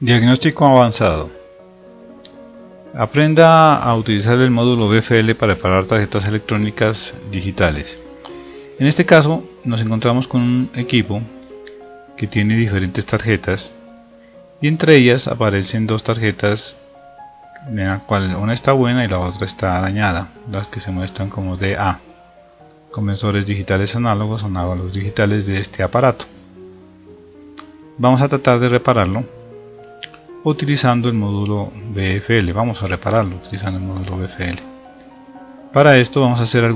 Diagnóstico avanzado. Aprenda a utilizar el módulo BFL para reparar tarjetas electrónicas digitales. En este caso nos encontramos con un equipo que tiene diferentes tarjetas y entre ellas aparecen dos tarjetas, en la cual una está buena y la otra está dañada, las que se muestran como DA, conversores digitales análogos digitales de este aparato. Vamos a tratar de repararlo utilizando el módulo BFL. Vamos a repararlo utilizando el módulo BFL. Para esto vamos a hacer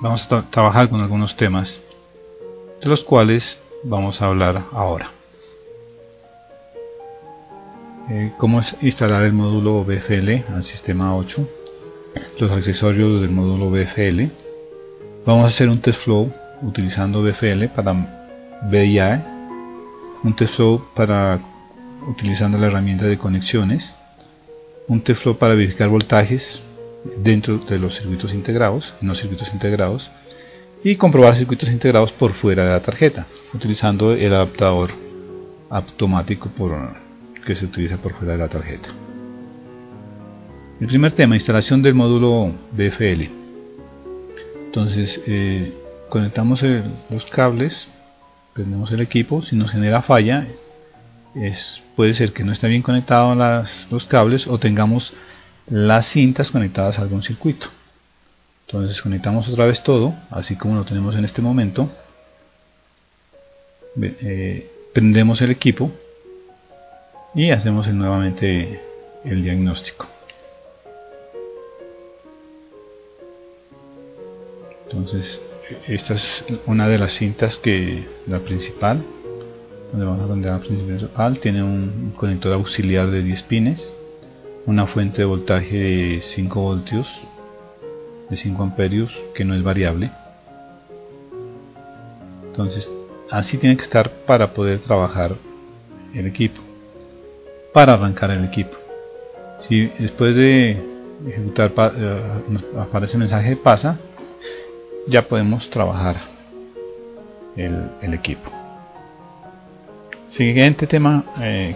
vamos a trabajar con algunos temas de los cuales vamos a hablar ahora. Cómo es instalar el módulo BFL al sistema 8, los accesorios del módulo BFL. Vamos a hacer un test flow utilizando BFL para VIA, un test flow utilizando la herramienta de conexiones, un test flow para verificar voltajes dentro de los circuitos integrados, no circuitos integrados, y comprobar circuitos integrados por fuera de la tarjeta, utilizando el adaptador automático que se utiliza por fuera de la tarjeta. El primer tema, instalación del módulo BFL. Entonces conectamos los cables, prendemos el equipo. Si nos genera falla, puede ser que no esté bien conectado los cables o tengamos las cintas conectadas a algún circuito. Entonces conectamos otra vez todo, así como lo tenemos en este momento. Prendemos el equipo y hacemos nuevamente el diagnóstico. Entonces esta es una de las cintas, la principal, donde vamos a poner la principal. Tiene un conector auxiliar de 10 pines, una fuente de voltaje de 5 voltios, de 5 amperios, que no es variable. Entonces así tiene que estar para poder trabajar el equipo, para arrancar el equipo. Si después de ejecutar aparece el mensaje de pasa, ya podemos trabajar el equipo. Siguiente tema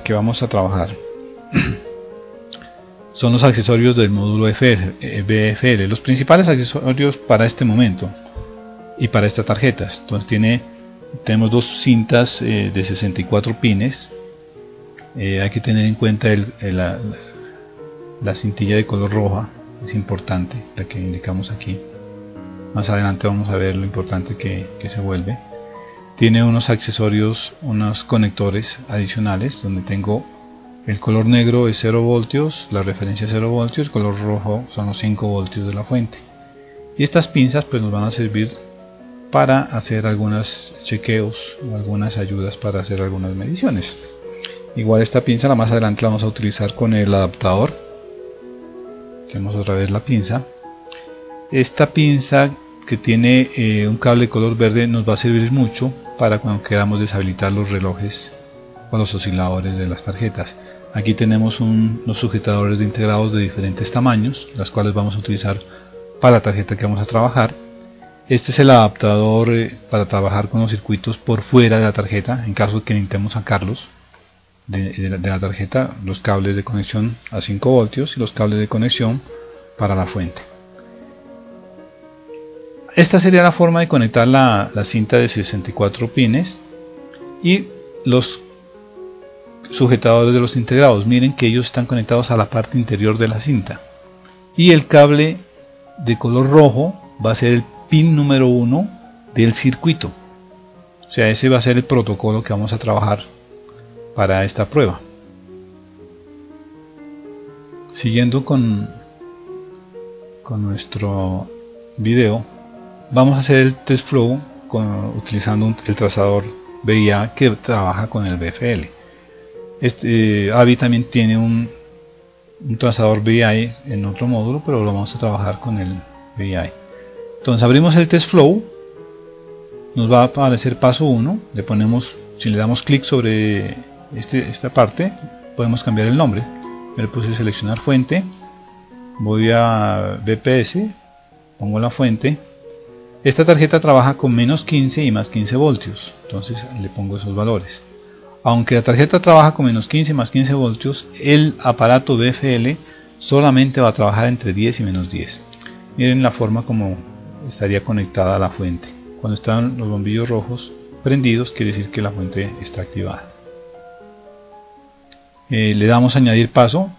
que vamos a trabajar son los accesorios del módulo BFL. Los principales accesorios para este momento y para estas tarjetas. Entonces tenemos dos cintas de 64 pines. Hay que tener en cuenta la cintilla de color roja, es importante, la que indicamos aquí. Más adelante vamos a ver lo importante que se vuelve. Tiene unos accesorios, unos conectores adicionales, donde tengo el color negro es 0 voltios, la referencia es 0 voltios, el color rojo son los 5 voltios de la fuente. Y estas pinzas pues nos van a servir para hacer algunos chequeos o algunas ayudas para hacer algunas mediciones. Igual esta pinza más adelante la vamos a utilizar con el adaptador. Tenemos otra vez la pinza. Esta pinza que tiene un cable de color verde nos va a servir mucho para cuando queramos deshabilitar los relojes o los osciladores de las tarjetas. Aquí tenemos unos sujetadores de integrados de diferentes tamaños, las cuales vamos a utilizar para la tarjeta que vamos a trabajar. Este es el adaptador para trabajar con los circuitos por fuera de la tarjeta, en caso de que necesitemos sacarlos de la tarjeta, los cables de conexión a 5 voltios y los cables de conexión para la fuente. Esta sería la forma de conectar la cinta de 64 pines y los sujetadores de los integrados. Miren que ellos están conectados a la parte interior de la cinta, y el cable de color rojo va a ser el pin número 1 del circuito. O sea, ese va a ser el protocolo que vamos a trabajar para esta prueba. Siguiendo con nuestro video, vamos a hacer el test flow utilizando el trazador VIA que trabaja con el BFL. AVI también tiene un trazador VI en otro módulo, pero lo vamos a trabajar con el VI. Entonces abrimos el test flow, nos va a aparecer paso 1, si le damos clic sobre esta parte, podemos cambiar el nombre. Le puse seleccionar fuente, voy a BPS, pongo la fuente. Esta tarjeta trabaja con menos 15 y más 15 voltios, entonces le pongo esos valores. Aunque la tarjeta trabaja con menos 15 más 15 voltios, el aparato BFL solamente va a trabajar entre 10 y menos 10. Miren la forma como estaría conectada a la fuente. Cuando están los bombillos rojos prendidos, quiere decir que la fuente está activada. Le damos a añadir paso.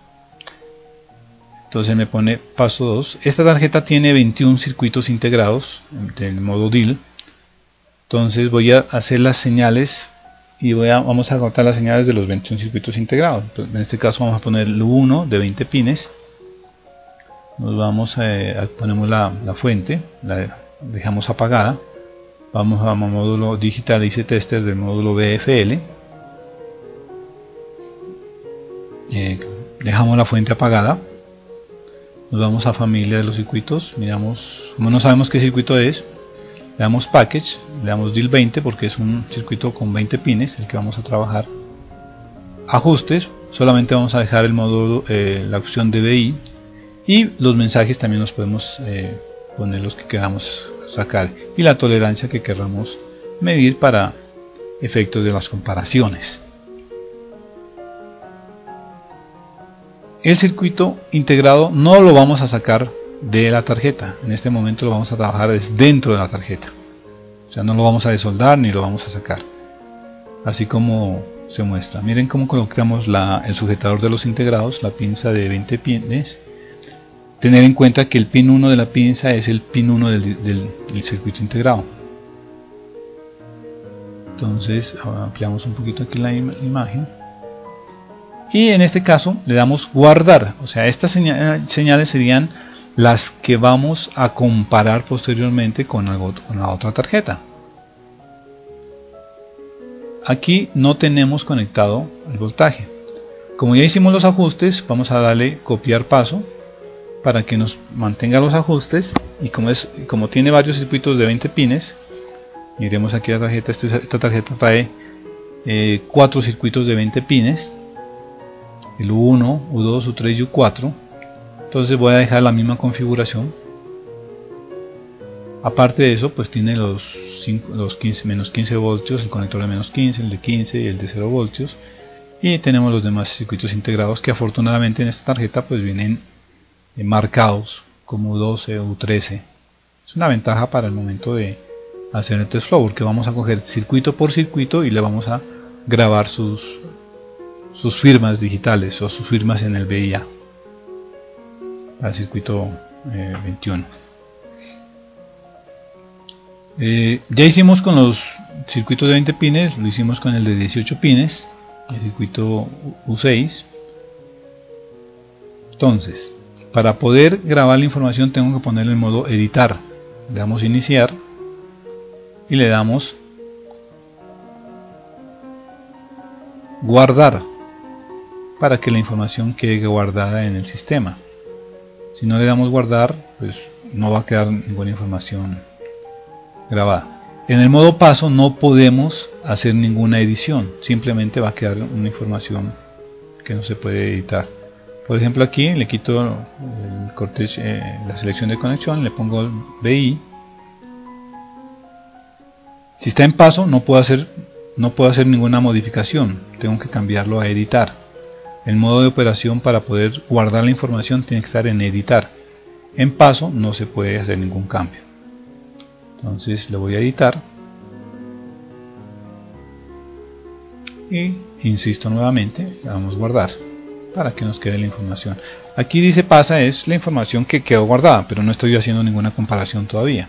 Entonces me pone paso 2. Esta tarjeta tiene 21 circuitos integrados en modo DIL. Entonces voy a hacer las señales y vamos a contar las señales de los 21 circuitos integrados. Entonces, en este caso vamos a poner el 1 de 20 pines. Nos vamos ponemos la fuente, la dejamos apagada. Vamos a módulo digital IC Tester del módulo BFL. Dejamos la fuente apagada. Nos vamos a familia de los circuitos. Miramos, como no sabemos qué circuito es, le damos Package, le damos DIL 20 porque es un circuito con 20 pines el que vamos a trabajar. Ajustes, solamente vamos a dejar el módulo, la opción DBI, y los mensajes también los podemos poner los que queramos sacar, y la tolerancia que queramos medir para efectos de las comparaciones. El circuito integrado no lo vamos a sacar de la tarjeta. En este momento lo vamos a trabajar dentro de la tarjeta. O sea, no lo vamos a desoldar ni lo vamos a sacar. Así como se muestra. Miren cómo colocamos el sujetador de los integrados, la pinza de 20 pines. Tener en cuenta que el pin 1 de la pinza es el pin 1 del circuito integrado. Entonces ampliamos un poquito aquí la imagen. Y en este caso le damos guardar. O sea, estas señales serían las que vamos a comparar posteriormente con la otra tarjeta. Aquí no tenemos conectado el voltaje. Como ya hicimos los ajustes, vamos a darle copiar paso para que nos mantenga los ajustes. Y como tiene varios circuitos de 20 pines, miremos aquí la tarjeta. Esta tarjeta trae 4 circuitos de 20 pines, el U1, U2, U3 y U4. Entonces voy a dejar la misma configuración. Aparte de eso, pues tiene los menos 15 voltios, el conector de menos 15, el de 15 y el de 0 voltios. Y tenemos los demás circuitos integrados que afortunadamente en esta tarjeta pues vienen marcados como U12 o U13. Es una ventaja para el momento de hacer el test flow, porque vamos a coger circuito por circuito y le vamos a grabar sus firmas digitales o sus firmas en el BIA. Al circuito 21. Ya hicimos con los circuitos de 20 pines, lo hicimos con el de 18 pines, el circuito U6. Entonces, para poder grabar la información tengo que ponerle en modo editar. Le damos iniciar y le damos guardar para que la información quede guardada en el sistema. Si no le damos guardar, pues no va a quedar ninguna información grabada. En el modo paso no podemos hacer ninguna edición, simplemente va a quedar una información que no se puede editar. Por ejemplo, aquí le quito el corte, la selección de conexión, le pongo el BI. Si está en paso no puedo hacer ninguna modificación, tengo que cambiarlo a editar. El modo de operación para poder guardar la información tiene que estar en editar. En paso no se puede hacer ningún cambio. Entonces le voy a editar. Y insisto nuevamente, le damos guardar para que nos quede la información. Aquí dice pasa es la información que quedó guardada, pero no estoy haciendo ninguna comparación todavía.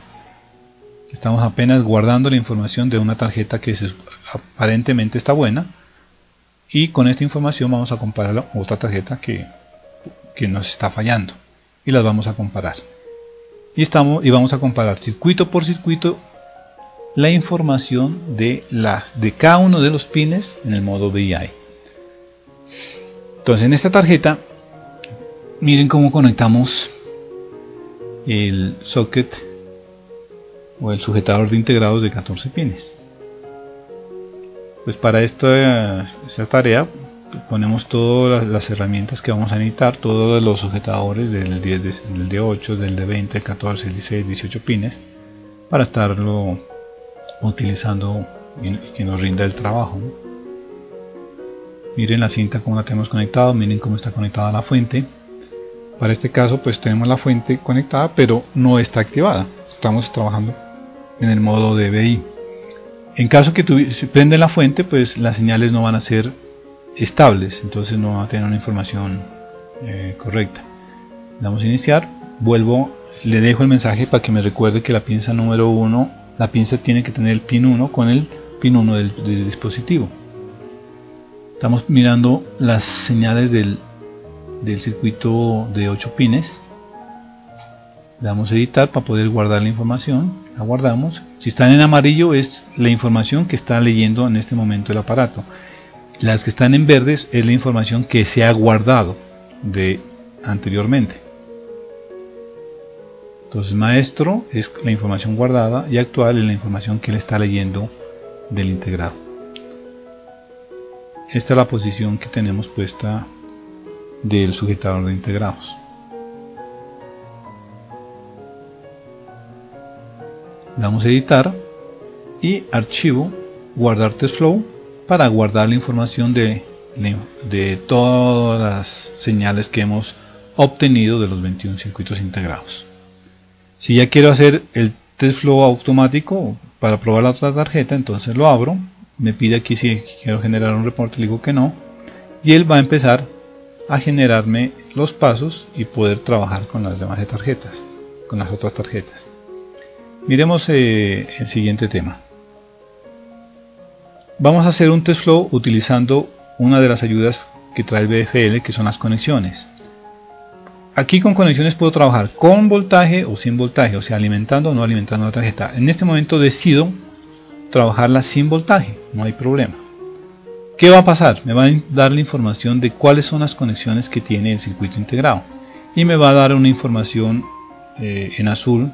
Estamos apenas guardando la información de una tarjeta que aparentemente está buena. Y con esta información vamos a comparar otra tarjeta que nos está fallando. Y las vamos a comparar. Y vamos a comparar circuito por circuito la información de cada uno de los pines en el modo BI. Entonces en esta tarjeta, miren cómo conectamos el socket o el sujetador de integrados de 14 pines. Pues para esta tarea ponemos todas las herramientas que vamos a necesitar, todos los sujetadores del D8, del D20, el 14, el 16, 18 pines, para estarlo utilizando y que nos rinda el trabajo, ¿no? Miren la cinta como la tenemos conectada, miren cómo está conectada la fuente. Para este caso pues tenemos la fuente conectada pero no está activada, estamos trabajando en el modo DVI. En caso que si prenden la fuente, pues las señales no van a ser estables, entonces no va a tener una información correcta. Damos a iniciar, vuelvo, le dejo el mensaje para que me recuerde que la pinza número 1, la pinza tiene que tener el pin 1 con el pin 1 del dispositivo. Estamos mirando las señales del circuito de 8 pines. Le damos a editar para poder guardar la información, la guardamos. Si están en amarillo es la información que está leyendo en este momento el aparato. Las que están en verdes es la información que se ha guardado de anteriormente. Entonces maestro es la información guardada y actual es la información que él está leyendo del integrado. Esta es la posición que tenemos puesta del sujetador de integrados. Le damos a editar y archivo, guardar test flow para guardar la información de todas las señales que hemos obtenido de los 21 circuitos integrados. Si ya quiero hacer el test flow automático para probar la otra tarjeta, entonces lo abro, me pide aquí si quiero generar un reporte, le digo que no, y él va a empezar a generarme los pasos y poder trabajar con las demás tarjetas, con las otras tarjetas. Miremos el siguiente tema. Vamos a hacer un test flow utilizando una de las ayudas que trae el BFL, que son las conexiones. Aquí con conexiones puedo trabajar con voltaje o sin voltaje, o sea, alimentando o no alimentando la tarjeta. En este momento decido trabajarla sin voltaje, no hay problema. ¿Qué va a pasar? Me va a dar la información de cuáles son las conexiones que tiene el circuito integrado. Y me va a dar una información en azul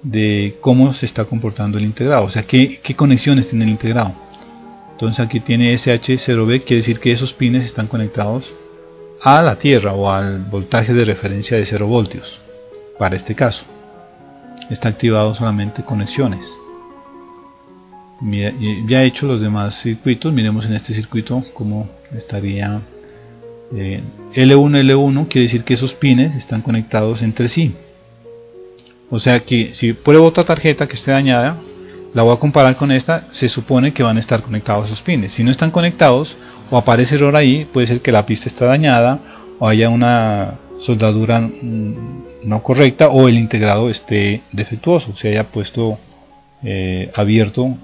de cómo se está comportando el integrado, o sea, qué conexiones tiene el integrado. Entonces aquí tiene SH0B, quiere decir que esos pines están conectados a la tierra o al voltaje de referencia de 0 voltios. Para este caso está activado solamente conexiones. Ya he hecho los demás circuitos. Miremos en este circuito cómo estaría. L1 quiere decir que esos pines están conectados entre sí. O sea que si pruebo otra tarjeta que esté dañada, la voy a comparar con esta, se supone que van a estar conectados esos pines. Si no están conectados o aparece error ahí, puede ser que la pista está dañada o haya una soldadura no correcta o el integrado esté defectuoso, se haya puesto abierto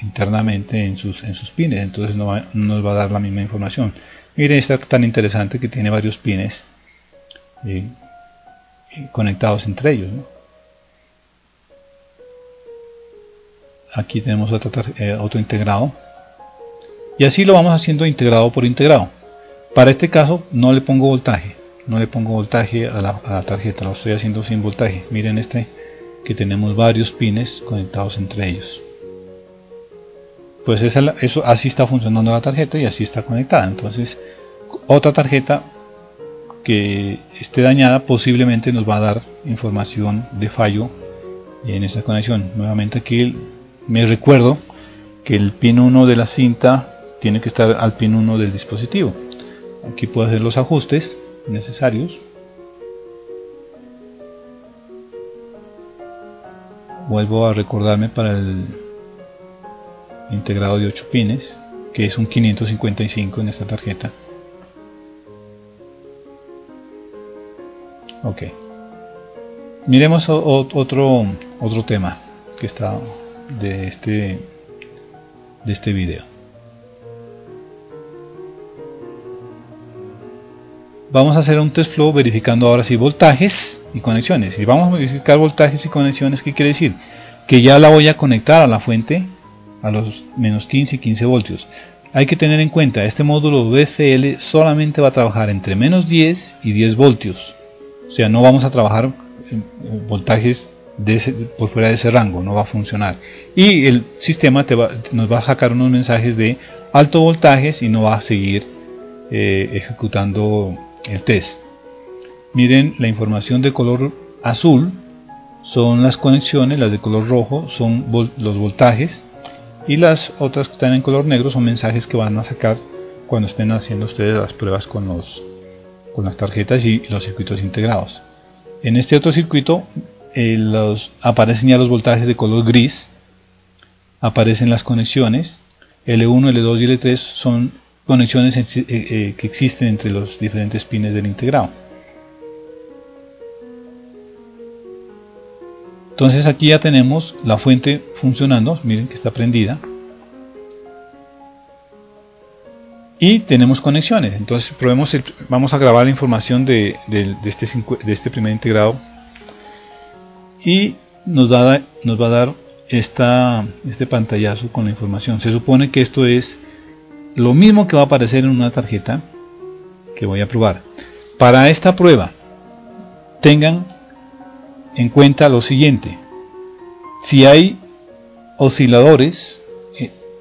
internamente en sus pines, entonces no nos va a dar la misma información. Miren esta tan interesante que tiene varios pines conectados entre ellos, ¿no? Aquí tenemos otro integrado y así lo vamos haciendo integrado por integrado. Para este caso no le pongo voltaje, a la tarjeta, lo estoy haciendo sin voltaje. Miren que tenemos varios pines conectados entre ellos. Pues eso así está funcionando la tarjeta y así está conectada. Entonces otra tarjeta que esté dañada posiblemente nos va a dar información de fallo en esta conexión. Nuevamente aquí me recuerdo que el pin 1 de la cinta tiene que estar al pin 1 del dispositivo. Aquí puedo hacer los ajustes necesarios. Vuelvo a recordarme para el integrado de 8 pines, que es un 555 en esta tarjeta. Ok. Miremos otro tema que está de este video. Vamos a hacer un test flow verificando ahora sí voltajes y conexiones. Y vamos a verificar voltajes y conexiones, ¿qué quiere decir? Que ya la voy a conectar a la fuente a los menos 15 y 15 voltios. Hay que tener en cuenta, este módulo BFL solamente va a trabajar entre menos 10 y 10 voltios. O sea, no vamos a trabajar voltajes por fuera de ese rango, no va a funcionar. Y el sistema nos va a sacar unos mensajes de alto voltajes y no va a seguir ejecutando el test. Miren, la información de color azul son las conexiones, las de color rojo son los voltajes y las otras que están en color negro son mensajes que van a sacar cuando estén haciendo ustedes las pruebas con las tarjetas y los circuitos integrados. En este otro circuito aparecen ya los voltajes de color gris, aparecen las conexiones. L1, L2 y L3 son conexiones que existen entre los diferentes pines del integrado. Entonces aquí ya tenemos la fuente funcionando, miren que está prendida. Y tenemos conexiones. Entonces vamos a grabar la información de este primer integrado. Y nos va a dar este pantallazo con la información. Se supone que esto es lo mismo que va a aparecer en una tarjeta que voy a probar. Para esta prueba, tengan en cuenta lo siguiente: si hay osciladores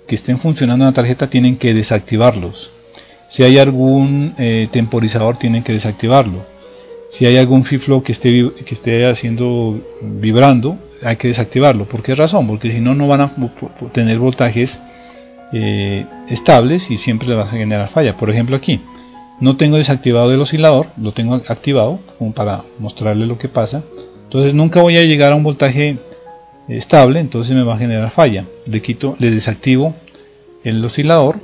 que estén funcionando en la tarjeta, tienen que desactivarlos. Si hay algún temporizador, tienen que desactivarlo. Si hay algún flip-flop que esté vibrando, hay que desactivarlo. ¿Por qué razón? Porque si no, no van a tener voltajes estables y siempre le va a generar falla. Por ejemplo, aquí no tengo desactivado el oscilador, lo tengo activado como para mostrarle lo que pasa. Entonces nunca voy a llegar a un voltaje estable, entonces me va a generar falla. Le desactivo el oscilador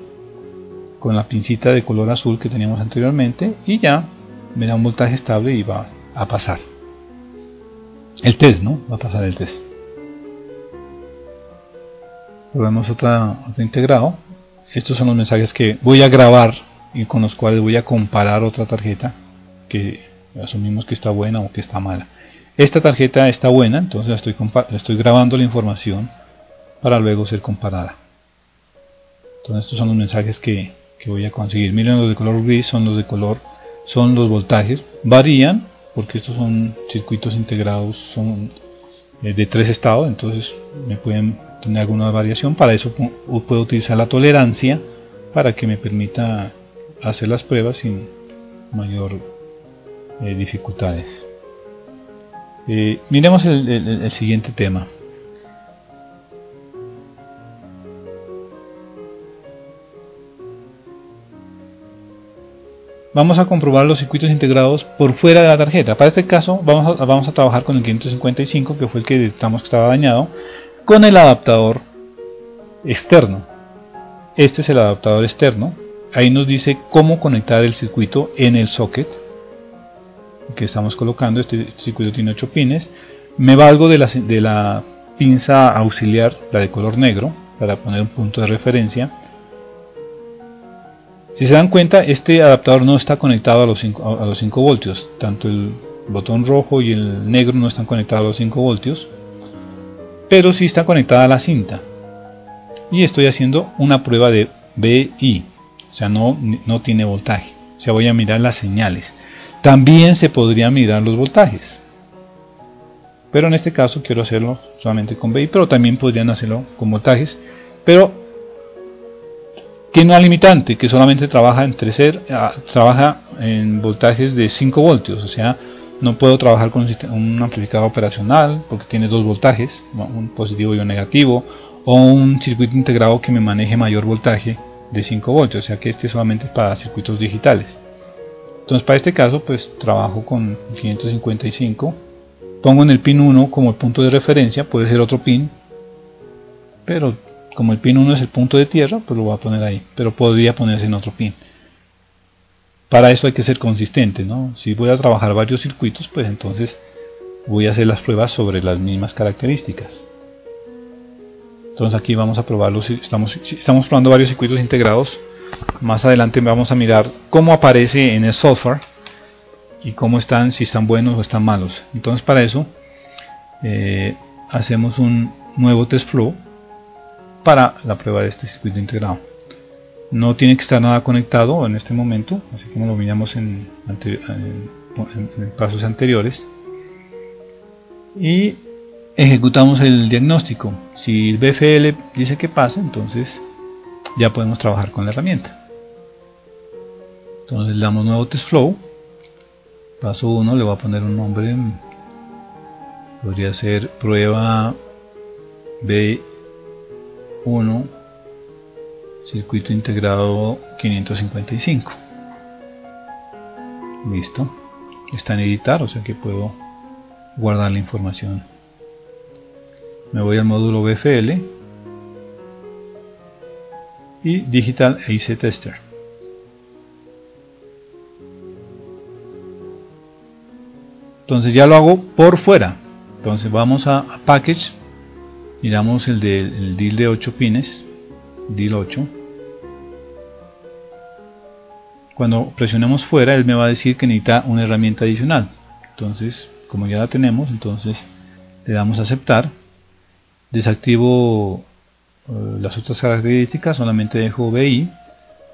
con la pincita de color azul que teníamos anteriormente y ya me da un voltaje estable y va a pasar el test, ¿no? Va a pasar el test. Probemos otro integrado. Estos son los mensajes que voy a grabar y con los cuales voy a comparar otra tarjeta que asumimos que está buena o que está mala. Esta tarjeta está buena, entonces estoy grabando la información para luego ser comparada. Entonces estos son los mensajes que voy a conseguir. Miren, los de color gris son los voltajes. Varían porque estos son circuitos integrados, son de 3 estados, entonces me pueden tener alguna variación. Para eso puedo utilizar la tolerancia para que me permita hacer las pruebas sin mayor dificultades. Miremos el siguiente tema. Vamos a comprobar los circuitos integrados por fuera de la tarjeta. Para este caso vamos a trabajar con el 555, que fue el que detectamos que estaba dañado, con el adaptador externo. Este es el adaptador externo. Ahí nos dice cómo conectar el circuito en el socket que estamos colocando. Este circuito tiene 8 pines. Me valgo de la pinza auxiliar, la de color negro, para poner un punto de referencia. Si se dan cuenta, este adaptador no está conectado a los 5 voltios. Tanto el botón rojo y el negro no están conectados a los 5 voltios, pero sí está conectada a la cinta. Y estoy haciendo una prueba de VI, o sea, no tiene voltaje. O sea, voy a mirar las señales. También se podría mirar los voltajes, pero en este caso quiero hacerlo solamente con VI, pero también podrían hacerlo con voltajes. Pero tiene una limitante, que solamente trabaja en voltajes de 5 voltios, o sea, no puedo trabajar con un amplificador operacional porque tiene 2 voltajes, un positivo y un negativo, o un circuito integrado que me maneje mayor voltaje de 5 voltios, o sea que este solamente es para circuitos digitales. Entonces para este caso pues trabajo con 555, pongo en el pin 1 como el punto de referencia, puede ser otro pin, pero como el pin 1 es el punto de tierra, pues lo voy a poner ahí, pero podría ponerse en otro pin. Para eso hay que ser consistente, ¿no? Si voy a trabajar varios circuitos, pues entonces voy a hacer las pruebas sobre las mismas características. Entonces aquí vamos a probarlos, estamos probando varios circuitos integrados. Más adelante vamos a mirar cómo aparece en el software y cómo están, si están buenos o están malos. Entonces para eso hacemos un nuevo test flow para la prueba de este circuito integrado. No tiene que estar nada conectado en este momento, así como lo miramos en pasos anteriores, y ejecutamos el diagnóstico. Si el BFL dice que pasa, entonces ya podemos trabajar con la herramienta. Entonces le damos nuevo test flow, paso 1, le voy a poner un nombre, podría ser prueba B1 circuito integrado 555. Listo, está en editar, o sea que puedo guardar la información. Me voy al módulo BFL y Digital AC Tester. Entonces ya lo hago por fuera. Entonces vamos a Package, miramos el DIL de 8 pines, DIL 8. Cuando presionemos fuera, él me va a decir que necesita una herramienta adicional. Entonces, como ya la tenemos, entonces le damos a aceptar. Desactivo las otras características, solamente dejo BI.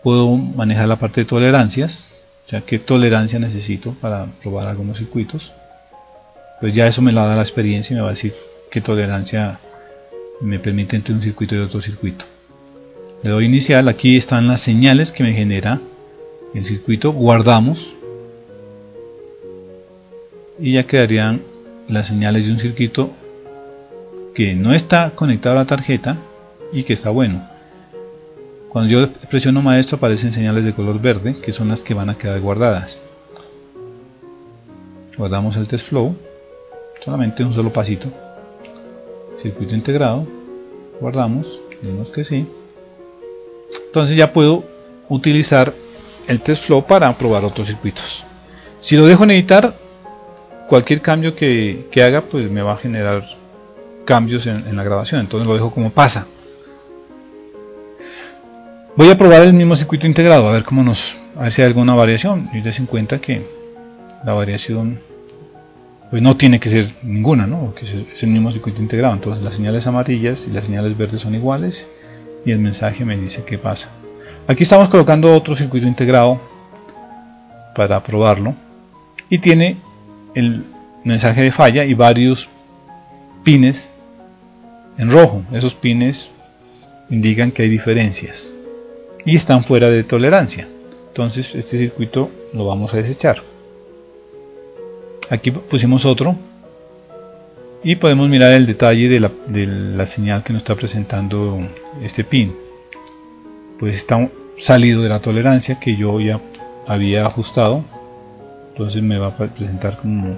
Puedo manejar la parte de tolerancias, o sea, qué tolerancia necesito para probar algunos circuitos. Pues ya eso me la da la experiencia y me va a decir qué tolerancia me permite entre un circuito y otro circuito. Le doy inicial, aquí están las señales que me genera el circuito, guardamos y ya quedarían las señales de un circuito que no está conectado a la tarjeta y que está bueno. Cuando yo presiono maestro aparecen señales de color verde, que son las que van a quedar guardadas. Guardamos el test flow, solamente un solo pasito. Circuito integrado, guardamos, vemos que sí. Entonces ya puedo utilizar el test flow para probar otros circuitos. Si lo dejo en editar, cualquier cambio que haga pues me va a generar cambios en la grabación, entonces lo dejo como pasa. Voy a probar el mismo circuito integrado, a ver si hay alguna variación. Y des en cuenta que la variación pues no tiene que ser ninguna, ¿no? Porque es el mismo circuito integrado. Entonces las señales amarillas y las señales verdes son iguales y el mensaje me dice qué pasa. Aquí estamos colocando otro circuito integrado para probarlo y tiene el mensaje de falla y varios pines en rojo. Esos pines indican que hay diferencias y están fuera de tolerancia. Entonces este circuito lo vamos a desechar. Aquí pusimos otro y podemos mirar el detalle de la señal que nos está presentando este pin. Pues está salido de la tolerancia que yo ya había ajustado, entonces me va a presentar como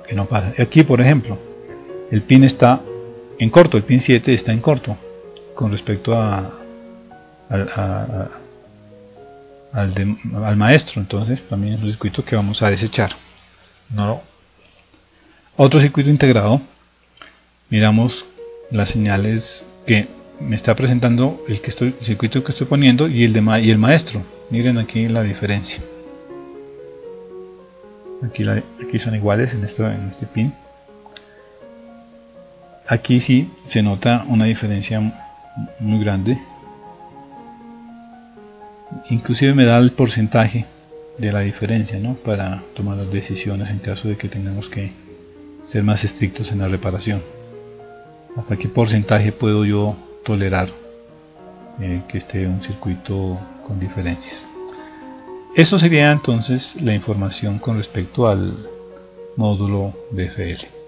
que no pasa. Aquí por ejemplo el pin está en corto, el pin 7 está en corto con respecto al maestro, entonces también es un circuito que vamos a desechar. Otro circuito integrado, miramos las señales que me está presentando el circuito que estoy poniendo y el maestro. Miren aquí la diferencia. Aquí son iguales en este pin. Aquí sí se nota una diferencia muy grande. Inclusive me da el porcentaje de la diferencia, ¿no? Para tomar las decisiones en caso de que tengamos que ser más estrictos en la reparación. Hasta qué porcentaje puedo yo tolerar que esté un circuito con diferencias. Eso sería entonces la información con respecto al módulo BFL.